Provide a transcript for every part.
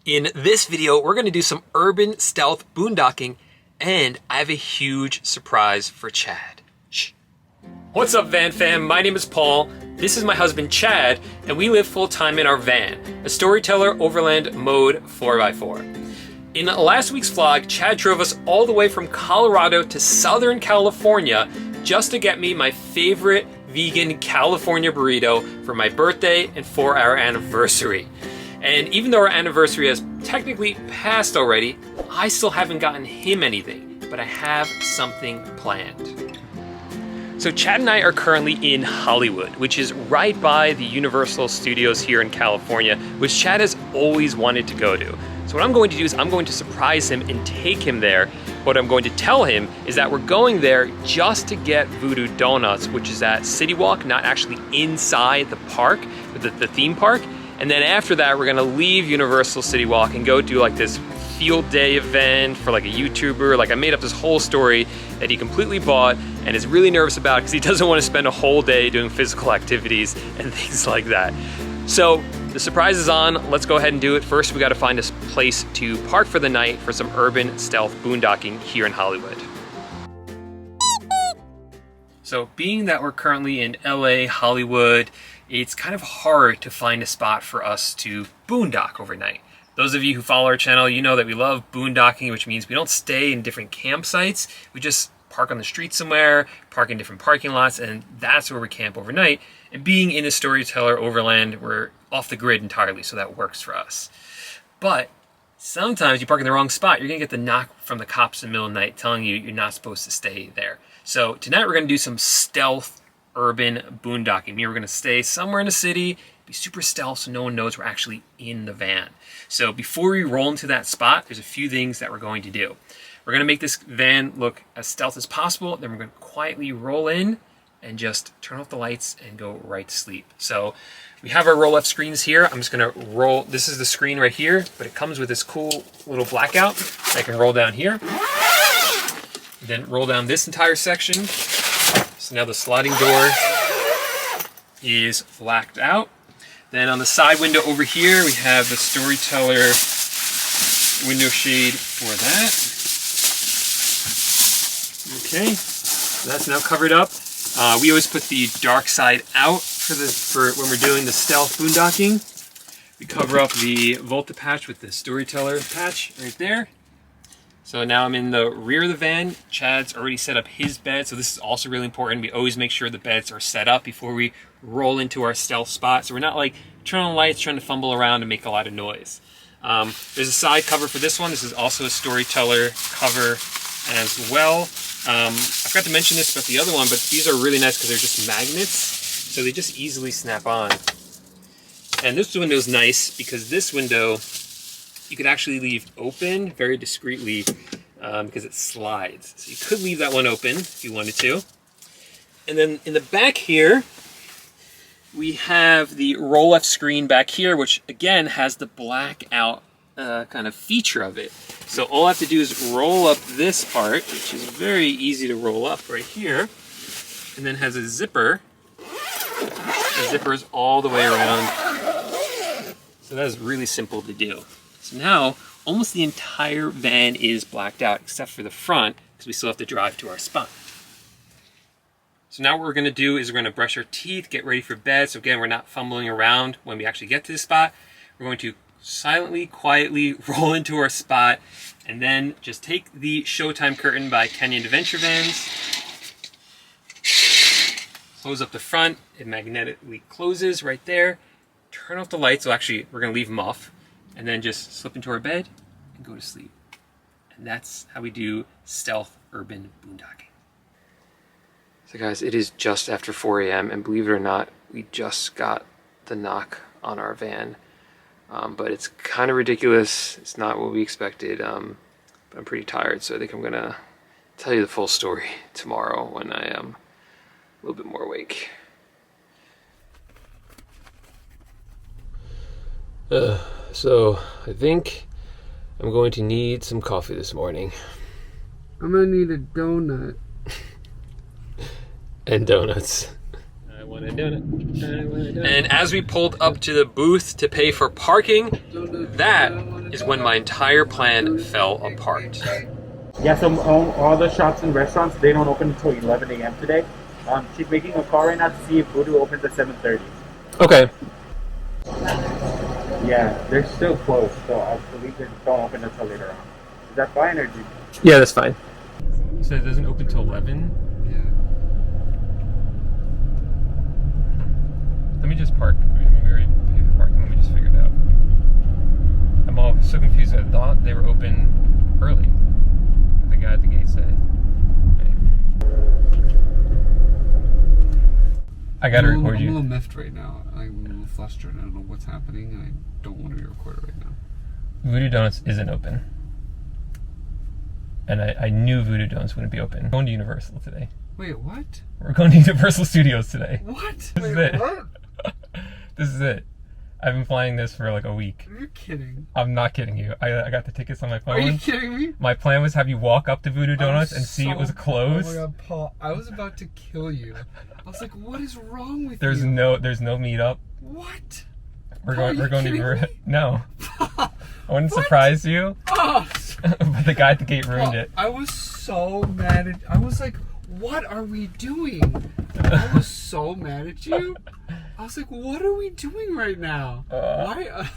In this video, we're gonna do some urban stealth boondocking, and I have a huge surprise for Chad. Shh. What's up, van fam? My name is Paul. This is my husband, Chad, and we live full-time in our van, a Storyteller Overland MODE 4x4. In last week's vlog, Chad drove us all the way from Colorado to Southern California just to get me my favorite vegan California burrito for my birthday and for our anniversary. And even though our anniversary has technically passed already, I still haven't gotten him anything, but I have something planned. So Chad and I are currently in Hollywood, which is right by the Universal Studios here in California, which Chad has always wanted to go to. So what I'm going to do is I'm going to surprise him and take him there. What I'm going to tell him is that we're going there just to get Voodoo Donuts, which is at City Walk, not actually inside the park, the theme park. And then after that, we're gonna leave Universal City Walk and go do like this field day event for like a YouTuber. Like I made up this whole story that he completely bought and is really nervous about because he doesn't want to spend a whole day doing physical activities and things like that. So the surprise is on. Let's go ahead and do it. First, we got to find a place to park for the night for some urban stealth boondocking here in Hollywood. So being that we're currently in LA, Hollywood, it's kind of hard to find a spot for us to boondock overnight. Those of you who follow our channel, you know that we love boondocking, which means we don't stay in different campsites. We just park on the street somewhere, park in different parking lots, and that's where we camp overnight. And being in a Storyteller Overland, we're off the grid entirely, so that works for us. But sometimes you park in the wrong spot. You're gonna get the knock from the cops in the middle of the night telling you you're not supposed to stay there. So tonight we're gonna do some stealth urban boondocking. We're gonna stay somewhere in the city, be super stealth so no one knows we're actually in the van. So before we roll into that spot, there's a few things that we're going to do. We're gonna make this van look as stealth as possible, then we're gonna quietly roll in and just turn off the lights and go right to sleep. So we have our roll-up screens here. I'm just gonna roll, this is the screen right here, but it comes with this cool little blackout. I can roll down here, then roll down this entire section. So now the sliding door is blacked out. Then on the side window over here, we have the Storyteller window shade for that. Okay, so that's now covered up. We always put the dark side out for when we're doing the stealth boondocking. We cover up the Volta patch with the Storyteller patch right there. So now I'm in the rear of the van. Chad's already set up his bed, so this is also really important. We always make sure the beds are set up before we roll into our stealth spot. So we're not like turning on lights, trying to fumble around and make a lot of noise. There's a side cover for this one. This is also a Storyteller cover as well. I forgot to mention this about the other one, but these are really nice because they're just magnets, so they just easily snap on. And this window is nice because this window you could actually leave open very discreetly because it slides. So you could leave that one open if you wanted to. And then in the back here, we have the roll-up screen back here, which again has the blackout kind of feature of it. So all I have to do is roll up this part, which is very easy to roll up right here, and then has a zipper. The zipper is all the way around. So that is really simple to do. So now, almost the entire van is blacked out, except for the front, because we still have to drive to our spot. So now what we're gonna do is we're gonna brush our teeth, get ready for bed. So again, we're not fumbling around when we actually get to the spot. We're going to silently, quietly roll into our spot, and then just take the Showtime curtain by Kenyan Adventure Vans, close up the front, it magnetically closes right there, turn off the lights. So actually, we're gonna leave them off, and then just slip into our bed and go to sleep. And that's how we do stealth urban boondocking. So guys, it is just after 4 a.m. and believe it or not, we just got the knock on our van. But it's kind of ridiculous. It's not what we expected. But I'm pretty tired, so I think I'm gonna tell you the full story tomorrow when I am a little bit more awake. So I think I'm going to need some coffee this morning. I'm gonna need a donut. And donuts. I want a donut. And as we pulled up to the booth to pay for parking, that is when my entire plan fell apart. Yeah, so all the shops and restaurants, they don't open until 11 a.m. today. She's making a call right now to see if Voodoo opens at 7:30. Okay. Yeah, they're still closed, so I believe they don't open until later on. Is that fine, or do you... Yeah, that's fine. So it doesn't open till 11? Yeah. Let me just park. We already paid for parking. Let me just figure it out. I'm all so confused. I thought they were open early. But the guy at the gate said. I gotta record you. I'm a little miffed right now. I'm a little flustered. I don't know what's happening, and I don't want to be recorded right now. Voodoo Donuts isn't open. And I knew Voodoo Donuts wouldn't be open. We're going to Universal today. Wait, what? We're going to Universal Studios today. What? This Wait, is it. what? This is it. I've been flying this for like a week. Are you kidding? I'm not kidding you. I got the tickets on my phone. Are you kidding me? My plan was have you walk up to Voodoo Donuts and see it was closed. Oh my god, Paul! I was about to kill you. I was like, "What is wrong with There's you?" no meetup. What? We're Paul, going to no. I wouldn't What? surprise you, Oh, but the guy at the gate ruined it. I was so mad at. I was like, "What are we doing?" I was so mad at you. I was like, "What are we doing right now? Why?"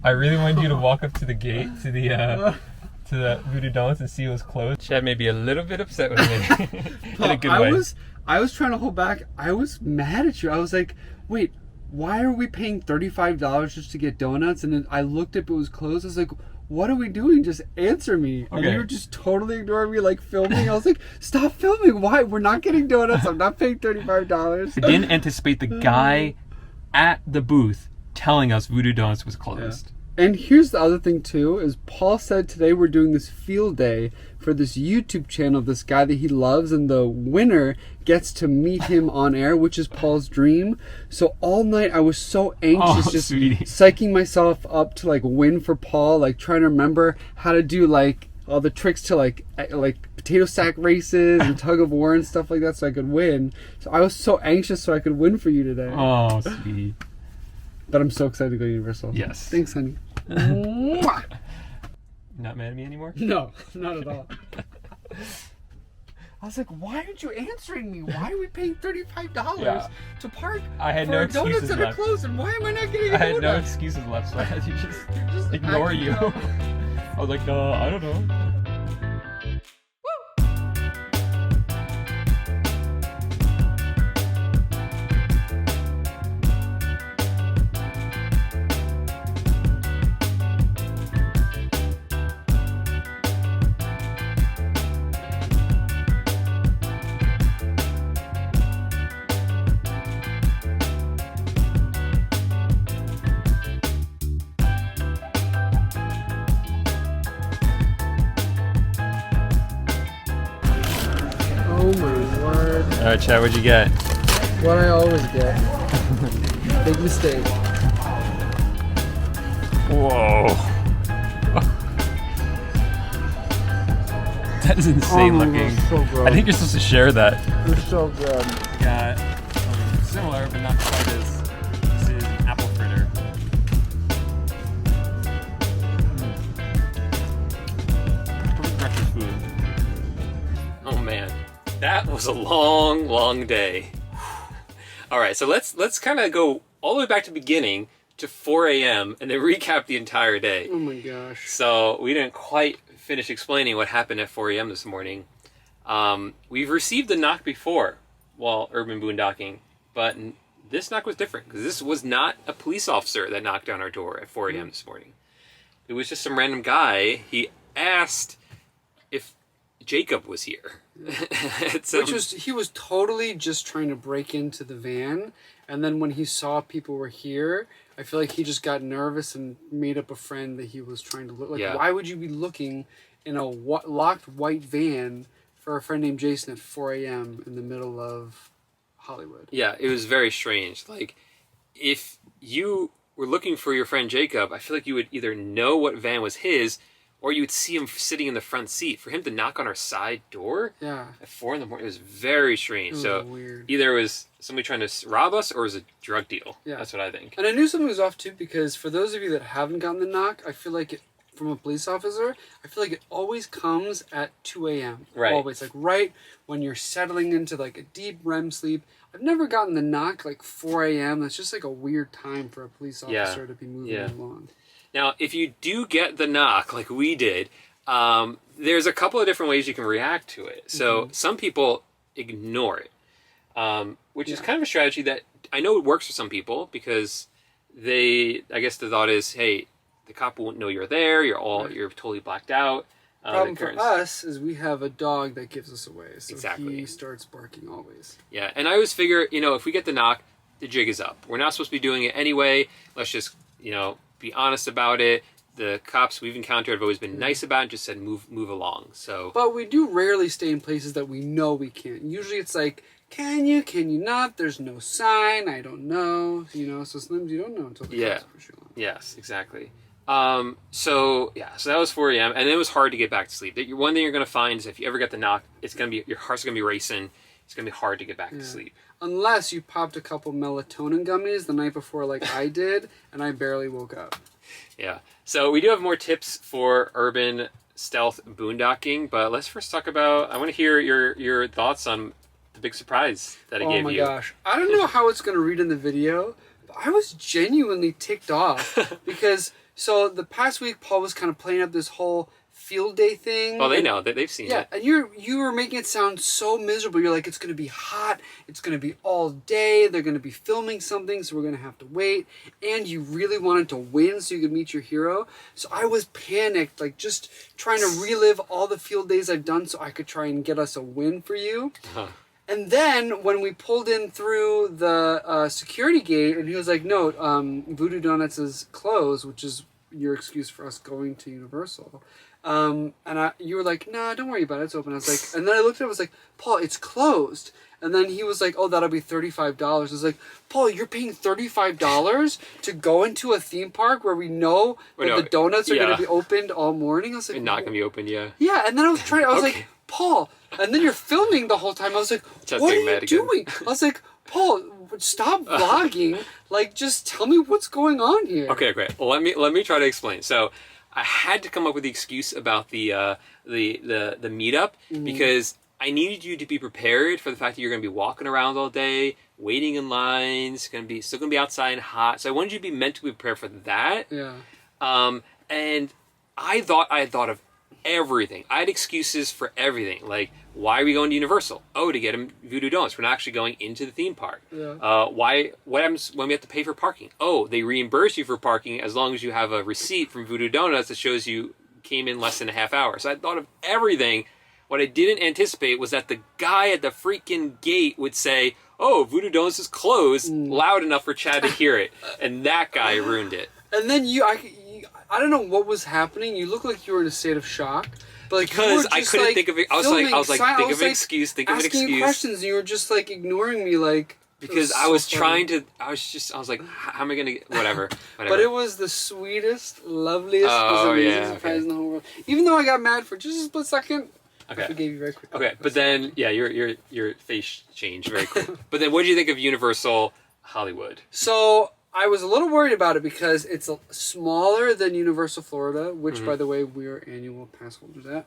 I really wanted you to walk up to the gate to the Voodoo Donuts and see it was closed. Chad may be a little bit upset with me in a good way. I was trying to hold back. I was mad at you. I was like, "Wait, why are we paying $35 just to get donuts?" And then I looked up, it was closed. I was like, "What are we doing? Just answer me." And Okay. you were just totally ignoring me, like filming. I was like, "Stop filming. Why? We're not getting donuts. I'm not paying $35. I didn't anticipate the guy at the booth telling us Voodoo Donuts was closed. And here's the other thing too, is Paul said today we're doing this field day for this YouTube channel of this guy that he loves, and the winner gets to meet him on air, which is Paul's dream. So all night I was so anxious, just sweetie. psyching myself up to like win for Paul, like trying to remember how to do like all the tricks to like potato sack races and tug of war and stuff like that so I could win. So I was so anxious so I could win for you today. Oh, sweetie. But I'm so excited to go to Universal. Yes. Thanks, honey. Mwah! Not mad at me anymore? No, not at all. I was like, why aren't you answering me? Why are we paying $35 to park I had for no donuts excuses that are left. closed? And why am I not getting a I had no donut? excuses left, so I had to just Just ignore acting you. up. I was like, I don't know. Oh my word. All right, Chad, what'd you get? What I always get. Big mistake. Whoa. That is insane my looking. God, so good. I think you're supposed to share that. It's so good. Got similar, but not quite as. This is an apple fritter. Perfect breakfast food. Oh man, that was a long, long day. All right, so let's kind of go all the way back to the beginning to 4 a.m. and then recap the entire day. Oh my gosh. So we didn't quite finish explaining what happened at 4 a.m. this morning. We've received a knock before while urban boondocking, but this knock was different because this was not a police officer that knocked on our door at 4 a.m. this morning. It was just some random guy. He asked if Jacob was here. He was totally just trying to break into the van, and then when he saw people were here, I feel like he just got nervous and made up a friend that he was trying to look like. Yeah. Why would you be looking in a locked white van for a friend named Jason at 4 a.m. in the middle of Hollywood? Yeah, it was very strange. Like, if you were looking for your friend Jacob, I feel like you would either know what van was his, or you would see him sitting in the front seat. For him to knock on our side door at 4 in the morning, it was very strange. So weird. Either it was somebody trying to rob us, or it was a drug deal. Yeah. That's what I think. And I knew something was off too, because for those of you that haven't gotten the knock, I feel like from a police officer, I feel like it always comes at 2 a.m. Right. Always, like right when you're settling into like a deep REM sleep. I've never gotten the knock like 4 a.m. That's just like a weird time for a police officer to be moving along. Now, if you do get the knock like we did, there's a couple of different ways you can react to it. So some people ignore it, which is kind of a strategy that I know it works for some people, because I guess the thought is, hey, the cop won't know you're there. You're totally blacked out. Problem for us is we have a dog that gives us away, so Exactly. he starts barking always. Yeah, and I always figure, if we get the knock, the jig is up. We're not supposed to be doing it anyway. Let's just, be honest about it. The cops we've encountered have always been nice about it, and just said move along. So, but we do rarely stay in places that we know we can't. Usually it's like, can you not? There's no sign. I don't know. So sometimes you don't know until the cops push you along. Yes, exactly. So that was 4 a.m. and it was hard to get back to sleep. One thing you're going to find is if you ever get the knock, your heart's going to be racing. It's going to be hard to get back to sleep. Unless you popped a couple melatonin gummies the night before like I did, and I barely woke up. Yeah. So we do have more tips for urban stealth boondocking, but let's first talk about, I want to hear your thoughts on the big surprise that I gave you. Oh my gosh. I don't know how it's going to read in the video, but I was genuinely ticked off because... So the past week, Paul was kind of playing up this whole field day thing. Well, they know that they've seen it. Yeah, and you were making it sound so miserable. You're like, it's going to be hot. It's going to be all day. They're going to be filming something, so we're going to have to wait. And you really wanted to win so you could meet your hero. So I was panicked, like just trying to relive all the field days I've done so I could try and get us a win for you. And then when we pulled in through the security gate, and he was like, no, Voodoo Donuts is closed, which is your excuse for us going to Universal. And you were like, nah, don't worry about it, it's open. I was like, and then I looked at it, I was like, Paul, it's closed. And then he was like, oh, that'll be $35. I was like, Paul, you're paying $35 to go into a theme park where we know that the donuts are going to be opened all morning? I was like, they're not going to be open, yeah. Yeah, and then I was like, Paul, and then you're filming the whole time. I was like, what are you doing? I was like, Paul, stop vlogging. Like, just tell me what's going on here. Okay. Well, let me try to explain. So, I had to come up with the excuse about the meetup because I needed you to be prepared for the fact that you're going to be walking around all day, waiting in lines, still going to be outside and hot. So I wanted you to be mentally prepared for that. Yeah. And I thought I had thought of everything. I had excuses for everything. Like, why are we going to Universal? Oh, to get him Voodoo Donuts. We're not actually going into the theme park. Yeah. What happens when we have to pay for parking? Oh, they reimburse you for parking as long as you have a receipt from Voodoo Donuts that shows you came in less than a half hour. So I thought of everything. What I didn't anticipate was that the guy at the freaking gate would say, oh, Voodoo Donuts is closed, loud enough for Chad to hear it. And that guy ruined it. And then I don't know what was happening. You look like you were in a state of shock. But like, because I couldn't think of it. I was like, think of an excuse, think of an excuse. Asking questions, and you were just like ignoring me, like. Because I was trying to, I was like, how am I going to get, whatever. But it was the sweetest, loveliest, most amazing surprise in the whole world. Even though I got mad for just a split second, I forgave you very quickly. Okay, but then, your face changed very quick. But then what did you think of Universal Hollywood? So, I was a little worried about it because it's smaller than Universal Florida, which, by the way, we're annual pass holders at.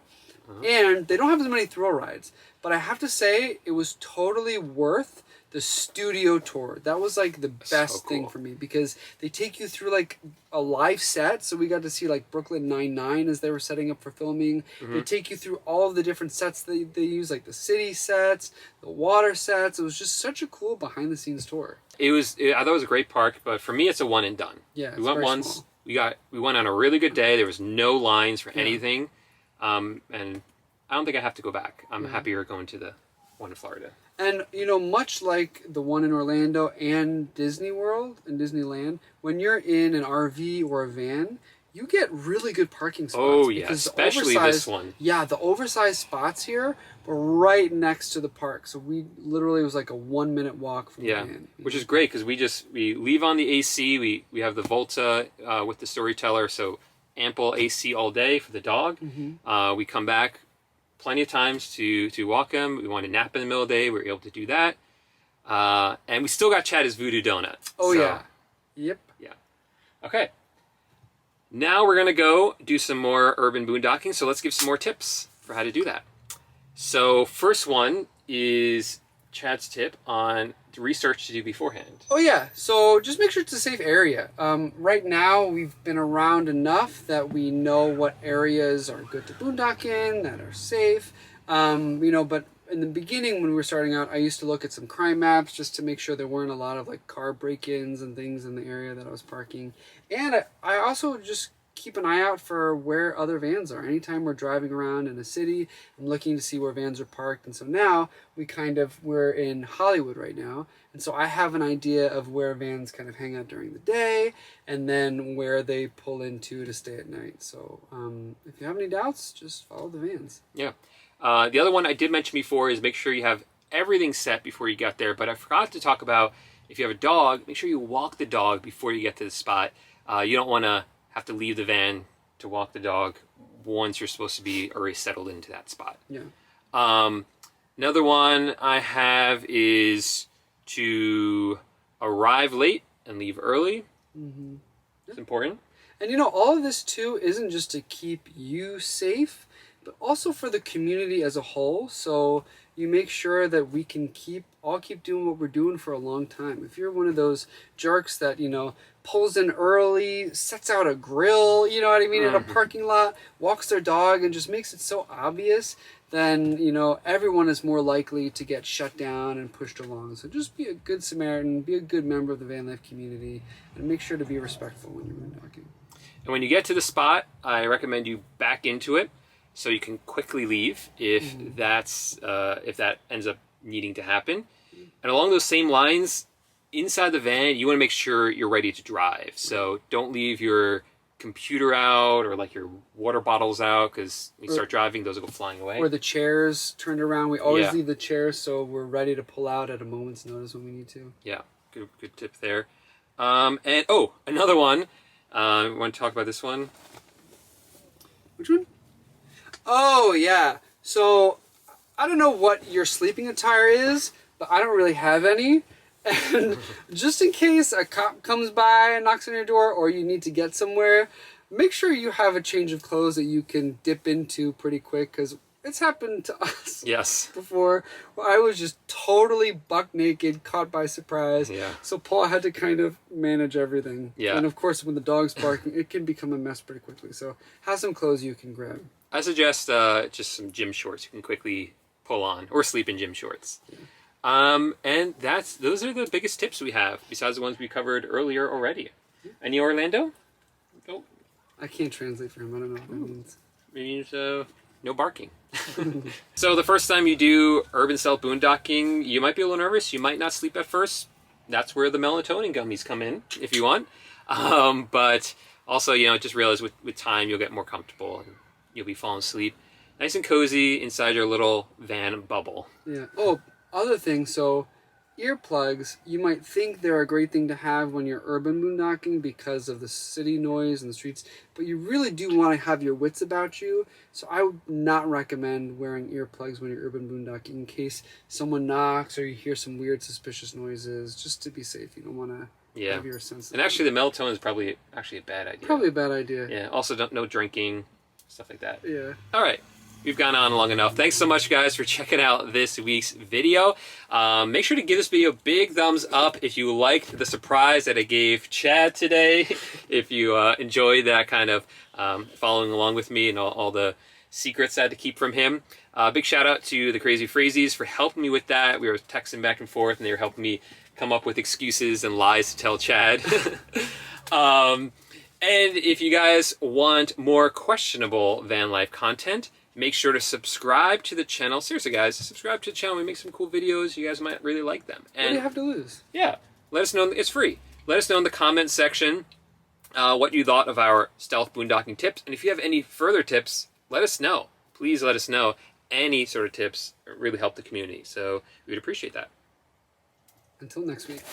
And they don't have as many thrill rides. But I have to say, it was totally worth the studio tour. That was like the best thing for me because they take you through like a live set. So we got to see like Brooklyn Nine-Nine as they were setting up for filming. They take you through all of the different sets they use, like the city sets, the water sets. It was just such a cool behind the scenes tour. I thought it was a great park, but for me, it's a one and done. Yeah, we went once. Small. We went on a really good day. There was no lines for anything, and I don't think I have to go back. I'm happier going to the one in Florida. And much like the one in Orlando and Disney World and Disneyland, when you're in an RV or a van, you get really good parking spots. Oh yeah, especially this one. Yeah, the oversized spots here were right next to the park, so we literally it was like a 1 minute walk from the van. Which is great because we leave on the AC. We have the Volta with the Storyteller, so ample AC all day for the dog. We come back plenty of times to walk him. We want to nap in the middle of the day. We're able to do that. And we still got Chad his Voodoo Donut. Oh, yeah. Yep. Yeah. Okay. Now we're going to go do some more urban boondocking. So let's give some more tips for how to do that. So first one is Chad's tip on the research to do beforehand. Oh yeah, so just make sure it's a safe area. Right now we've been around enough that we know what areas are good to boondock in, that are safe. You know, but in the beginning when we were starting out, I used to look at some crime maps just to make sure there weren't a lot of like car break-ins and things in the area that I was parking. And I also just keep an eye out for where other vans are. Anytime we're driving around in a city, I'm looking to see where vans are parked. And so now we're in Hollywood right now. And so I have an idea of where vans kind of hang out during the day and then where they pull into to stay at night. So if you have any doubts, just follow the vans. Yeah. The other one I did mention before is make sure you have everything set before you get there. But I forgot to talk about if you have a dog, make sure you walk the dog before you get to the spot. You don't want to have to leave the van to walk the dog once you're supposed to be already settled into that spot. Yeah. Another one I have is to arrive late and leave early. It's important. And you know, all of this too isn't just to keep you safe, but also for the community as a whole. So you make sure that we can all keep doing what we're doing for a long time. If you're one of those jerks that, you know, pulls in early, sets out a grill, you know what I mean, in a parking lot, walks their dog and just makes it so obvious, then, you know, everyone is more likely to get shut down and pushed along. So just be a good Samaritan, be a good member of the van life community, and make sure to be respectful when you're boondocking. And when you get to the spot, I recommend you back into it so you can quickly leave if if that ends up needing to happen. And along those same lines, inside the van, you want to make sure you're ready to drive. So don't leave your computer out or like your water bottles out, because when you start driving, those will go flying away. Or the chairs turned around. We always leave the chairs so we're ready to pull out at a moment's notice when we need to. Yeah, good tip there. And another one. We want to talk about this one. Which one? Oh, yeah. So, I don't know what your sleeping attire is, but I don't really have any. And just in case a cop comes by and knocks on your door or you need to get somewhere, make sure you have a change of clothes that you can dip into pretty quick, because it's happened to us before where I was just totally buck naked, caught by surprise. Yeah. So Paul had to kind of manage everything. Yeah. And of course, when the dog's barking, it can become a mess pretty quickly. So have some clothes you can grab. I suggest just some gym shorts you can quickly pull on, or sleep in gym shorts. Yeah. And those are the biggest tips we have, besides the ones we covered earlier already. Any Orlando? Oh. I can't translate for him. I don't know what that means. It means no barking. So the first time you do urban stealth boondocking, you might be a little nervous. You might not sleep at first. That's where the melatonin gummies come in, if you want. But also, you know, just realize with time you'll get more comfortable and you'll be falling asleep nice and cozy inside your little van bubble. Yeah. Oh, other thing, so earplugs, you might think they're a great thing to have when you're urban boondocking because of the city noise and the streets, but you really do want to have your wits about you. So I would not recommend wearing earplugs when you're urban boondocking in case someone knocks or you hear some weird suspicious noises, just to be safe. You don't want to have your sense. And actually the melatonin is probably a bad idea. Probably a bad idea. Yeah. Also, no drinking, stuff like that. Yeah. All right. We've gone on long enough. Thanks so much, guys, for checking out this week's video. Make sure to give this video a big thumbs up if you liked the surprise that I gave Chad today. If you enjoyed that kind of following along with me and all the secrets I had to keep from him. Big shout out to the Crazy Phrazies for helping me with that. We were texting back and forth, and they were helping me come up with excuses and lies to tell Chad. And if you guys want more questionable van life content, make sure to subscribe to the channel. Seriously, guys, subscribe to the channel. We make some cool videos. You guys might really like them. And what do you have to lose? Yeah. Let us know. It's free. Let us know in the comments section what you thought of our stealth boondocking tips. And if you have any further tips, let us know. Please let us know. Any sort of tips really help the community. So we would appreciate that. Until next week.